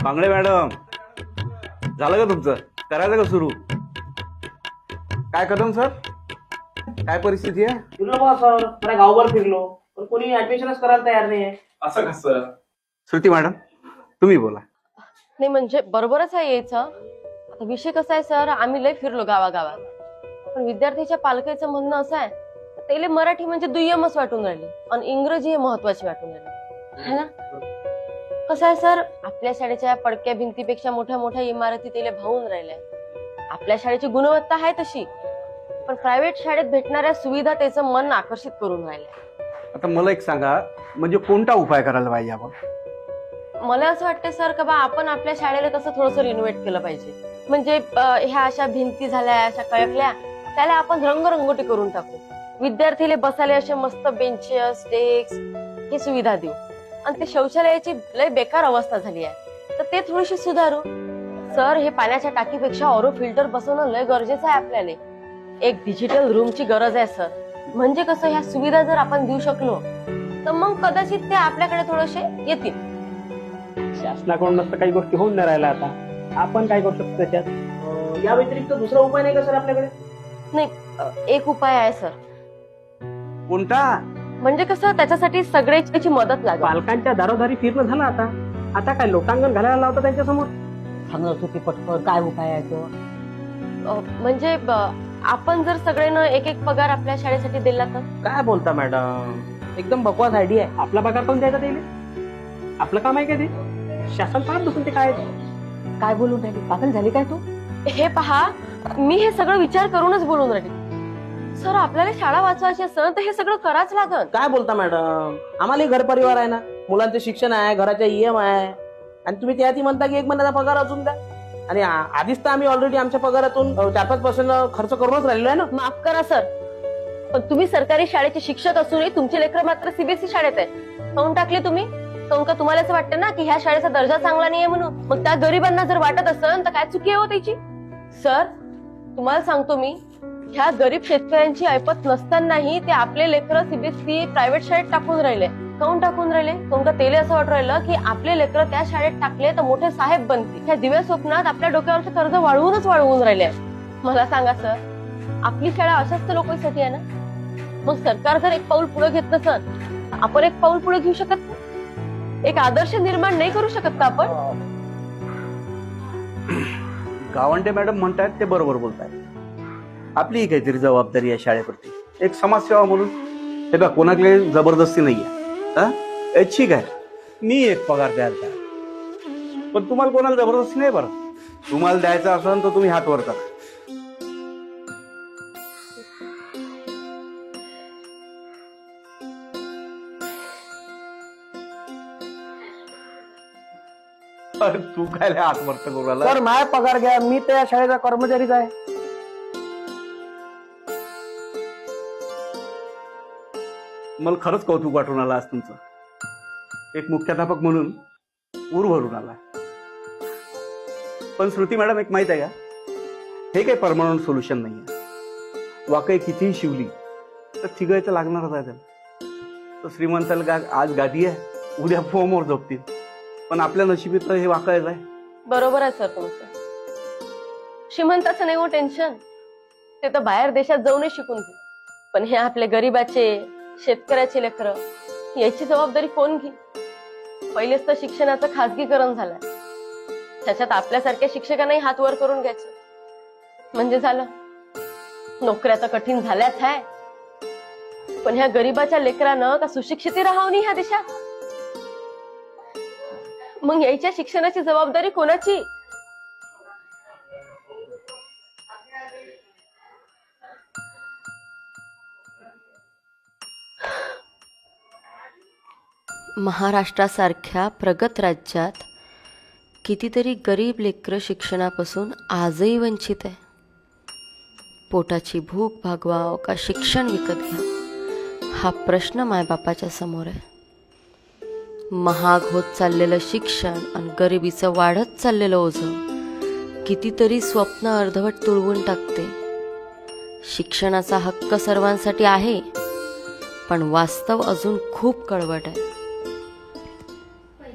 Kangde madam, झालं का तुमचं? करायचं का सुरू? काय कदम सर, काय परिस्थिती आहे? फिरलो बा सर, मला गावभर फिरलो पण कोणी ऍडमिशनच करायला तयार नाही आहे. असं कसं? श्रुती मॅडम, तुम्ही बोला. नाही म्हणजे बरोबरच आहे यायचं. आता विषय कसा आहे सर, आम्ही लय फिरलो गावागावात, पण विद्यार्थ्याच्या पालकाचं म्हणणं असं आहे, त्याला मराठी म्हणजे दुय्यमच वाटून राहिली आणि इंग्रजी हे महत्वाची वाटून राहिली है ना. कसं आहे सर, आपल्या शाळेच्या पडक्या भिंतीपेक्षा मोठ्या मोठ्या इमारती त्याला भावून राहिल्या. आपल्या शाळेची गुणवत्ता आहे तशी, पण प्रायव्हेट शाळेत भेटणाऱ्या सुविधा त्याचं मन आकर्षित करून राहिल्या. आता मला एक सांगा, म्हणजे कोणता उपाय करायला पाहिजे आपण? मला असं वाटतं सर का बा आपण आपल्या शाळेला कसं थोडंसं रिनोव्हेट केलं पाहिजे. म्हणजे ह्या अशा भिंती झाल्या, अशा कळकल्या, त्याला आपण रंगरंगोटी करून टाकू. विद्यार्थीले बसायला असे मस्त बेंचेस, डेस्क ही सुविधा देऊ. आणि ते शौचालयाची लय बेकार अवस्था झाली आहे, तर ते थोडीशी सुधारू. सर, हे पाण्याच्या टाकीपेक्षा ऑरो फिल्टर बसवणं लय गरजेचं आहे आपल्याला. एक डिजिटल रूमची गरज आहे सर. म्हणजे कसं, ह्या सुविधा जर आपण देऊ शकलो तर मग कदाचित ते आपल्याकडे थोडेसे येतील. शासनाकडून नसतं काही गोष्टी होऊन नाही राहिल्या, आता आपण काय करू शकतो त्याच्यात? या व्यतिरिक्त दुसरा उपाय नाही का सर आपल्याकडे? नाही, एक उपाय आहे सर. कोणता? म्हणजे कसं, त्याच्यासाठी सगळ्याची मदत लागेल. पालकांच्या दारोदारी फिरणं झालं आता. आता काय लोटांगण घालायला लावतं त्यांच्या समोर? सांगत होती पटकन काय उपाय आहे तो? म्हणजे आपण जर सगळ्यांना एक एक पगार आपल्या शाळेसाठी दिला तर? काय बोलता मॅडम, एकदम बकवास आयडिया आहे. आपला पगार पण द्यायचा त्याला? आपलं काम आहे का ते? शासन पाहत बसून ते काय बोलून राहिली? पागल झाली काय तू? हे पहा, मी हे सगळं विचार करूनच बोलून राहिली. सर, आपल्याला शाळा वाचवायची असेल तर हे सगळं करावंच लागल. काय बोलता मॅडम, आम्हाला घर परिवार आहे ना, मुलांचे शिक्षण आहे, घराच्या EM आहे, आणि तुम्ही त्यातही म्हणता की 1 महिन्याचा पगार अजून द्या. आणि आधीच तर आम्ही ऑलरेडी आमच्या पगारातून 4-5% खर्च करूनच राहिलो आहे ना. माफ करा सर, पण तुम्ही सरकारी शाळेचे शिक्षक असूनही तुमचे लेकरं मात्र CBSE शाळेत आहे. काऊन टाकले तुम्ही? काऊन का तुम्हाला असं वाटतं ना की ह्या शाळेचा दर्जा चांगला नाहीये म्हणून? मग त्या गरिबांना जर वाटत असेल तर काय चुकी आहे हो त्याची? सर, तुम्हाला सांगतो मी, ह्या गरीब शेतकऱ्यांची ऐपत नसतानाही ते आपले लेकरं CBSE प्रायव्हेट शाळेत टाकून राहिले. काऊन टाकून राहिले? काऊन का तेले असं वाटू राहिलं की आपले लेकरं त्या शाळेत टाकले तर मोठे साहेब बनतील. ह्या दिव्या स्वप्नात आपल्या डोक्यावरचे कर्ज वाढवून राहिले. मला सांगा सर, आपली शाळा अशाच तर लोकांसाठी आहे ना. मग सरकार जर एक पाऊल पुढे घेत नसेल, आपण एक पाऊल पुढे घेऊ शकत नाही? एक आदर्श निर्माण नाही करू शकत का आपण? गावंडे मॅडम म्हणतायत ते बरोबर बोलतायत. आपली काहीतरी जबाबदारी आहे शाळेप्रती, एक समाजसेवा म्हणून. हे बघा, कोणाकडे जबरदस्ती नाहीये. ठीक आहे, मी एक पगार द्यायला तयार, पण तुम्हाला कोणाला जबरदस्ती नाही. बरं, तुम्हाला द्यायचं असेल तर तुम्ही हात वर करा. तू काय हात वरत करू राहिला? सर, माझा पगार घ्या, मी त्या शाळेचा कर्मचारीच आहे. मला खरंच कौतुक वाटून आलं आज तुमचं. एक मुख्याध्यापक म्हणून ऊर भरून आला. पण श्रुती मॅडम, एक माहित आहे का, हे काही परमनंट सोल्युशन नाहीये. वाकई कितीही शिवली तर थिगायचं लागणारच आहे त्याला. तर श्रीमंताला आज गादी आहे, उद्या फोमवर झोपतील, पण आपल्या नशिबीत हे वाकायचं आहे. बरोबर आहे सर तुमचं. श्रीमंताचं नाही हो टेन्शन, ते तर बाहेर देशात जाऊनही शिकून घेऊ. पण हे आपले गरीबाचे, शेतकऱ्याचे लेकरं, याची जबाबदारी कोण घेईल? पहिलेच तर शिक्षणाचं खासगीकरण झालंय, त्याच्यात आपल्यासारख्या शिक्षकांनाही हात वर करून घ्यायचं म्हणजे झालं. नोकऱ्या तर कठीण झाल्याच आहे, पण ह्या गरीबाच्या लेकरानं का सुशिक्षित राहावं नाही ह्या देशात? मग यायच्या शिक्षणाची जबाबदारी कोणाची? महाराष्ट्रासारख्या प्रगत राज्यात कितीतरी गरीब लेकरं शिक्षणापासून आजही वंचित आहे. पोटाची भूक भागवाव का शिक्षण विकत घ्या, हा प्रश्न मायबापाच्या समोर आहे. महाग होत चाललेलं शिक्षण आणि गरिबीचं वाढत चाललेलं ओझं कितीतरी स्वप्न अर्धवट तुळवून टाकते. शिक्षणाचा हक्क सर्वांसाठी आहे, पण वास्तव अजून खूप कडवट आहे.